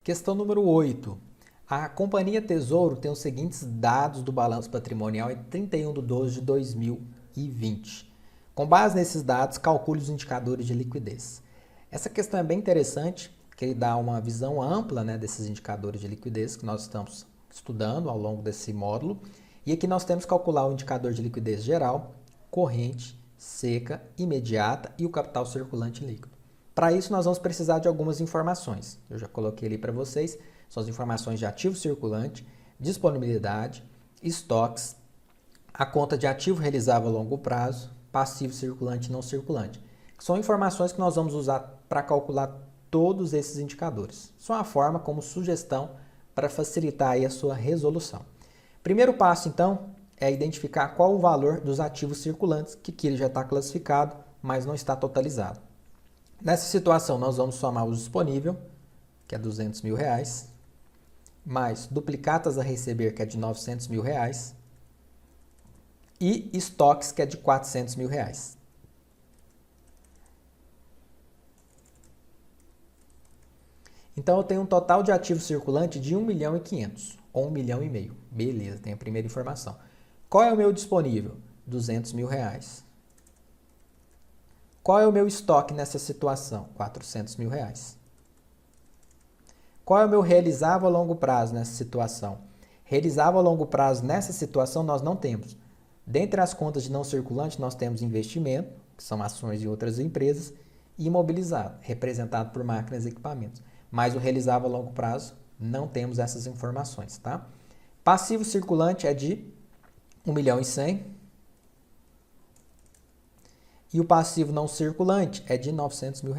Questão número 8. A Companhia Tesouro tem os seguintes dados do balanço patrimonial em 31/12/2020. Com base nesses dados, calcule os indicadores de liquidez. Essa questão é bem interessante, porque ele dá uma visão ampla, desses indicadores de liquidez que nós estamos estudando ao longo desse módulo. E aqui nós temos que calcular o indicador de liquidez geral, corrente, seca, imediata e o capital circulante líquido. Para isso, nós vamos precisar de algumas informações. Eu já coloquei ali para vocês. São as informações de ativo circulante, disponibilidade, estoques, a conta de ativo realizável a longo prazo, passivo circulante e não circulante. São informações que nós vamos usar para calcular todos esses indicadores. Só uma forma como sugestão para facilitar aí a sua resolução. Primeiro passo, então, é identificar qual o valor dos ativos circulantes, que aqui ele já está classificado, mas não está totalizado. Nessa situação, nós vamos somar o disponível, que é R$200 mil, mais duplicatas a receber, que é de R$900 mil, e estoques, que é de R$400 mil. Então, eu tenho um total de ativo circulante de 1.500.000, ou 1,5 milhão. Beleza, tem a primeira informação. Qual é o meu disponível? R$200 mil. Qual é o meu estoque nessa situação? R$400 mil. Qual é o meu realizável a longo prazo nessa situação? Realizável a longo prazo nessa situação nós não temos. Dentre as contas de não circulante, nós temos investimento, que são ações de outras empresas, e imobilizado, representado por máquinas e equipamentos. Mas o realizável a longo prazo, não temos essas informações, tá? Passivo circulante é de 1.100.000. E o passivo não circulante é de R$900 mil.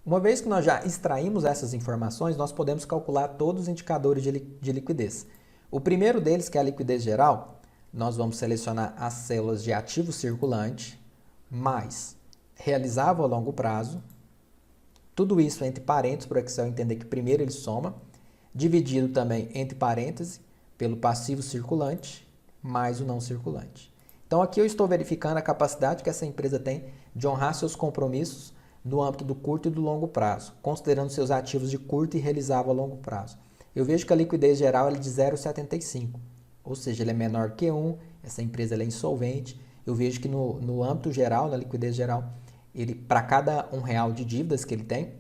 Uma vez que nós já extraímos essas informações, nós podemos calcular todos os indicadores de liquidez. O primeiro deles, que é a liquidez geral, nós vamos selecionar as células de ativo circulante, mais realizável a longo prazo, tudo isso entre parênteses, para o Excel entender que primeiro ele soma, dividido também entre parênteses pelo passivo circulante, mais o não circulante. Então, aqui eu estou verificando a capacidade que essa empresa tem de honrar seus compromissos no âmbito do curto e do longo prazo, considerando seus ativos de curto e realizável a longo prazo. Eu vejo que a liquidez geral é de 0,75, ou seja, ele é menor que 1, essa empresa é insolvente. Eu vejo que no âmbito geral, na liquidez geral, para cada R$1 de dívidas que ele tem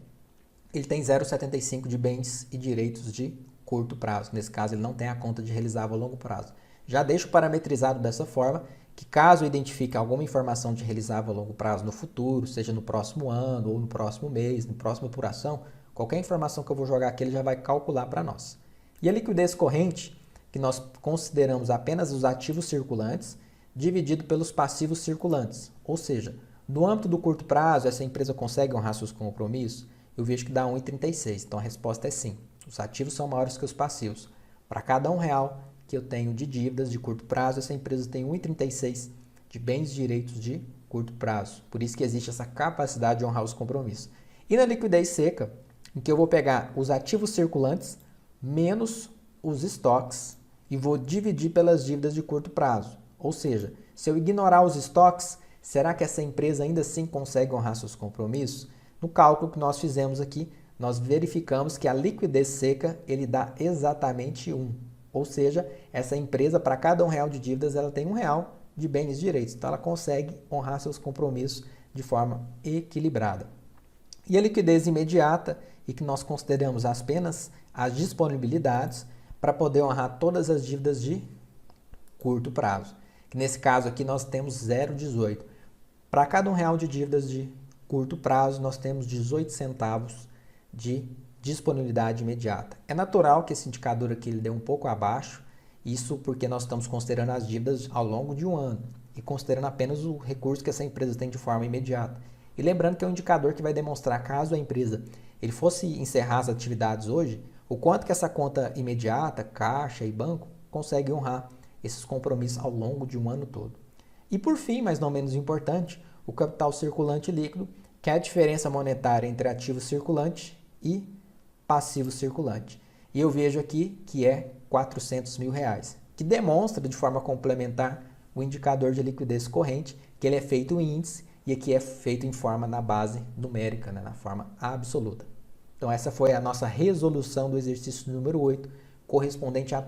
0,75 de bens e direitos de curto prazo. Nesse caso, ele não tem a conta de realizável a longo prazo. Já deixo parametrizado dessa forma, que caso eu identifique alguma informação de realizável a longo prazo no futuro, seja no próximo ano, ou no próximo mês, na próxima apuração, qualquer informação que eu vou jogar aqui, ele já vai calcular para nós. E a liquidez corrente, que nós consideramos apenas os ativos circulantes, dividido pelos passivos circulantes. Ou seja, no âmbito do curto prazo, essa empresa consegue honrar seus compromissos? Eu vejo que dá 1,36. Então, a resposta é sim. Os ativos são maiores que os passivos. Para cada R$1 que eu tenho de dívidas de curto prazo, essa empresa tem 1,36 de bens e direitos de curto prazo. Por isso que existe essa capacidade de honrar os compromissos. E na liquidez seca, em que eu vou pegar os ativos circulantes menos os estoques e vou dividir pelas dívidas de curto prazo. Ou seja, se eu ignorar os estoques, será que essa empresa ainda assim consegue honrar seus compromissos? No cálculo que nós fizemos aqui, nós verificamos que a liquidez seca ele dá exatamente 1. Ou seja, essa empresa, para cada R$1 de dívidas, ela tem R$1 de bens e direitos. Então, ela consegue honrar seus compromissos de forma equilibrada. E a liquidez imediata, e que nós consideramos apenas as disponibilidades para poder honrar todas as dívidas de curto prazo. Que nesse caso aqui, nós temos 0,18. Para cada R$1 de dívidas de curto prazo, nós temos 18 centavos de disponibilidade imediata. É natural que esse indicador aqui ele dê um pouco abaixo, isso porque nós estamos considerando as dívidas ao longo de um ano e considerando apenas o recurso que essa empresa tem de forma imediata. E lembrando que é um indicador que vai demonstrar, caso a empresa ele fosse encerrar as atividades hoje, o quanto que essa conta imediata, caixa e banco, consegue honrar esses compromissos ao longo de um ano todo. E por fim, mas não menos importante, o capital circulante líquido, que é a diferença monetária entre ativo circulante e passivo circulante. E eu vejo aqui que é R$400 mil, que demonstra de forma complementar o indicador de liquidez corrente, que ele é feito em índice e aqui é feito em forma na base numérica, na forma absoluta. Então, essa foi a nossa resolução do exercício número 8, correspondente a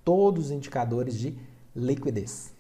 todos os indicadores de liquidez.